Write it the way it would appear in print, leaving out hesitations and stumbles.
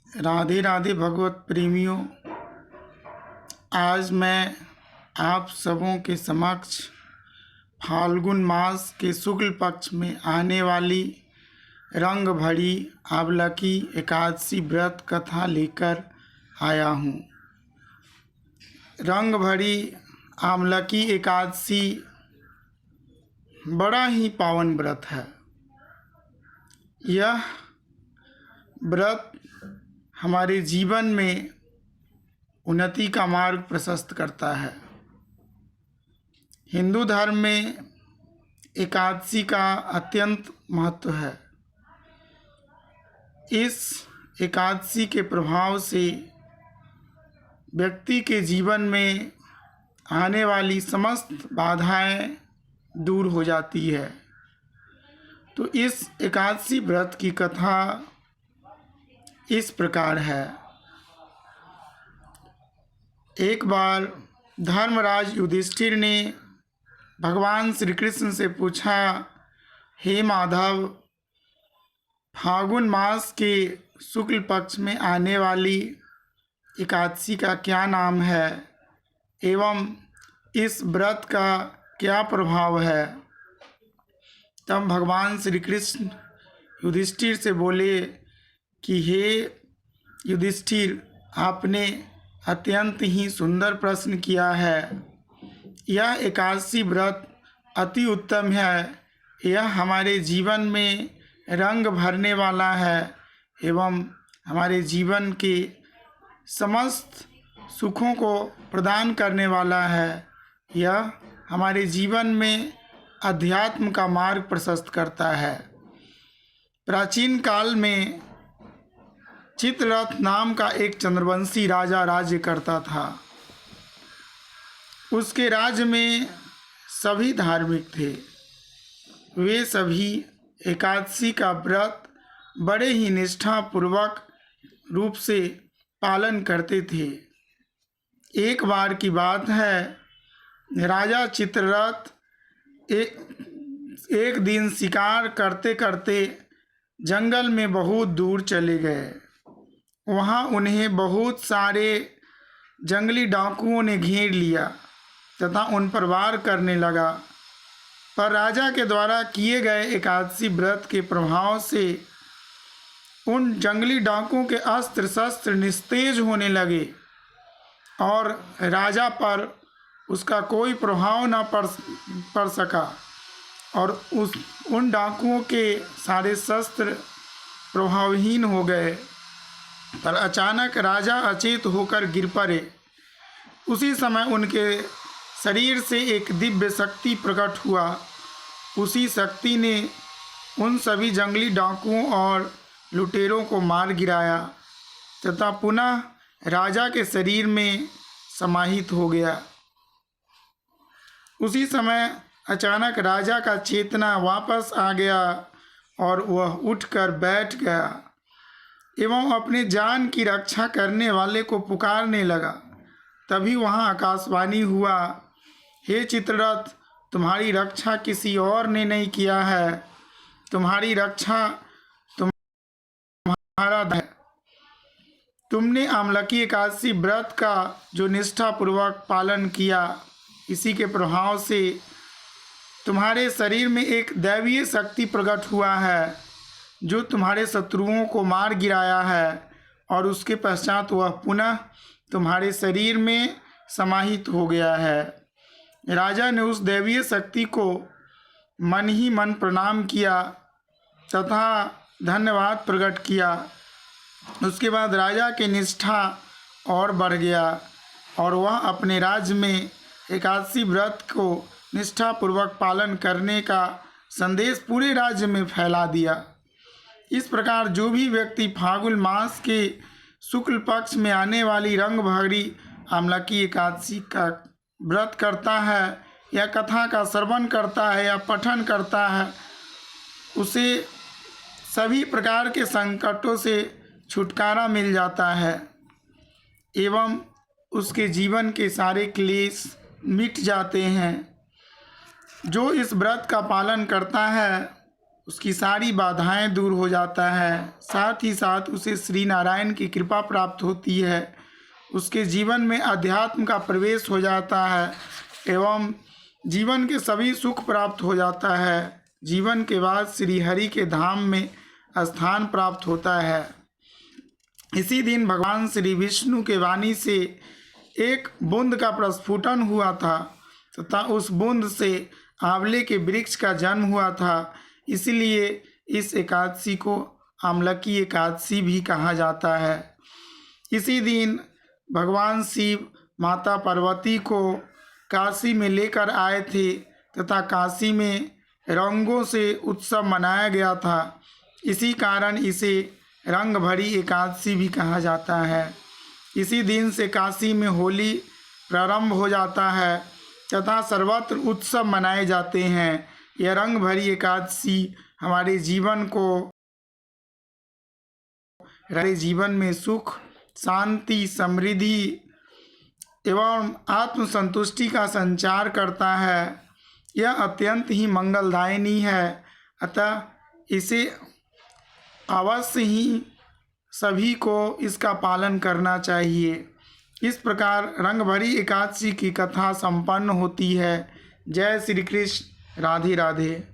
राधे राधे भगवत प्रेमियों। आज मैं आप सबों के समक्ष फाल्गुन मास के शुक्ल पक्ष में आने वाली रंग भरी आंवलकी एकादशी व्रत कथा लेकर आया हूँ। रंग भरी आंवलकी एकादशी बड़ा ही पावन व्रत है। यह व्रत हमारे जीवन में उन्नति का मार्ग प्रशस्त करता है। हिंदू धर्म में एकादशी का अत्यंत महत्व है। इस एकादशी के प्रभाव से व्यक्ति के जीवन में आने वाली समस्त बाधाएं दूर हो जाती है। तो इस एकादशी व्रत की कथा इस प्रकार है। एक बार धर्मराज युधिष्ठिर ने भगवान श्री कृष्ण से पूछा, हे माधव, फाल्गुन मास के शुक्ल पक्ष में आने वाली एकादशी का क्या नाम है एवं इस व्रत का क्या प्रभाव है। तब भगवान श्री कृष्ण युधिष्ठिर से बोले कि हे युधिष्ठिर, आपने अत्यंत ही सुंदर प्रश्न किया है। यह एकादशी व्रत अति उत्तम है। यह हमारे जीवन में रंग भरने वाला है एवं हमारे जीवन के समस्त सुखों को प्रदान करने वाला है। यह हमारे जीवन में अध्यात्म का मार्ग प्रशस्त करता है। प्राचीन काल में चित्ररथ नाम का एक चंद्रवंशी राजा राज्य करता था। उसके राज्य में सभी धार्मिक थे। वे सभी एकादशी का व्रत बड़े ही निष्ठापूर्वक रूप से पालन करते थे। एक बार की बात है, राजा चित्ररथ एक दिन शिकार करते करते जंगल में बहुत दूर चले गए। वहाँ उन्हें बहुत सारे जंगली डाकुओं ने घेर लिया तथा उन पर वार करने लगा। पर राजा के द्वारा किए गए एकादशी व्रत के प्रभाव से उन जंगली डाकुओं के अस्त्र शस्त्र निस्तेज होने लगे और राजा पर उसका कोई प्रभाव न पड़ सका और उन डाकुओं के सारे शस्त्र प्रभावहीन हो गए। पर अचानक राजा अचेत होकर गिर पड़े। उसी समय उनके शरीर से एक दिव्य शक्ति प्रकट हुआ। उसी शक्ति ने उन सभी जंगली डाकुओं और लुटेरों को मार गिराया तथा पुनः राजा के शरीर में समाहित हो गया। उसी समय अचानक राजा का चेतना वापस आ गया और वह उठकर बैठ गया एवं अपने जान की रक्षा करने वाले को पुकारने लगा। तभी वहाँ आकाशवाणी हुआ, हे चित्ररथ, तुम्हारी रक्षा किसी और ने नहीं किया है। तुम्हारी रक्षा तुम्हारा है। तुमने आंवलकी एकादशी व्रत का जो निष्ठापूर्वक पालन किया, इसी के प्रभाव से तुम्हारे शरीर में एक दैवीय शक्ति प्रकट हुआ है जो तुम्हारे शत्रुओं को मार गिराया है और उसके पश्चात वह पुनः तुम्हारे शरीर में समाहित हो गया है। राजा ने उस दैवीय शक्ति को मन ही मन प्रणाम किया तथा धन्यवाद प्रकट किया। उसके बाद राजा की निष्ठा और बढ़ गया और वह अपने राज्य में एकादशी व्रत को निष्ठापूर्वक पालन करने का संदेश पूरे राज्य में फैला दिया। इस प्रकार जो भी व्यक्ति फाल्गुन मास के शुक्ल पक्ष में आने वाली रंग भरी आंवलकी एकादशी का व्रत करता है या कथा का श्रवण करता है या पठन करता है, उसे सभी प्रकार के संकटों से छुटकारा मिल जाता है एवं उसके जीवन के सारे क्लेश मिट जाते हैं। जो इस व्रत का पालन करता है उसकी सारी बाधाएं दूर हो जाता है। साथ ही साथ उसे श्री नारायण की कृपा प्राप्त होती है। उसके जीवन में अध्यात्म का प्रवेश हो जाता है एवं जीवन के सभी सुख प्राप्त हो जाता है। जीवन के बाद श्री हरि के धाम में स्थान प्राप्त होता है। इसी दिन भगवान श्री विष्णु के वाणी से एक बूंद का प्रस्फुटन हुआ था तथा उस बूंद से आंवले के वृक्ष का जन्म हुआ था। इसलिए इस एकादशी को आमलकी एकादशी भी कहा जाता है। इसी दिन भगवान शिव माता पार्वती को काशी में लेकर आए थे तथा काशी में रंगों से उत्सव मनाया गया था। इसी कारण इसे रंग भरी एकादशी भी कहा जाता है। इसी दिन से काशी में होली प्रारंभ हो जाता है तथा सर्वत्र उत्सव मनाए जाते हैं। यह रंग भरी एकादशी हमारे जीवन में सुख, शांति, समृद्धि एवं आत्मसंतुष्टि का संचार करता है। यह अत्यंत ही मंगलदायिनी है। अतः इसे अवश्य ही सभी को इसका पालन करना चाहिए। इस प्रकार रंग भरी एकादशी की कथा संपन्न होती है। जय श्री कृष्ण। राधे राधे।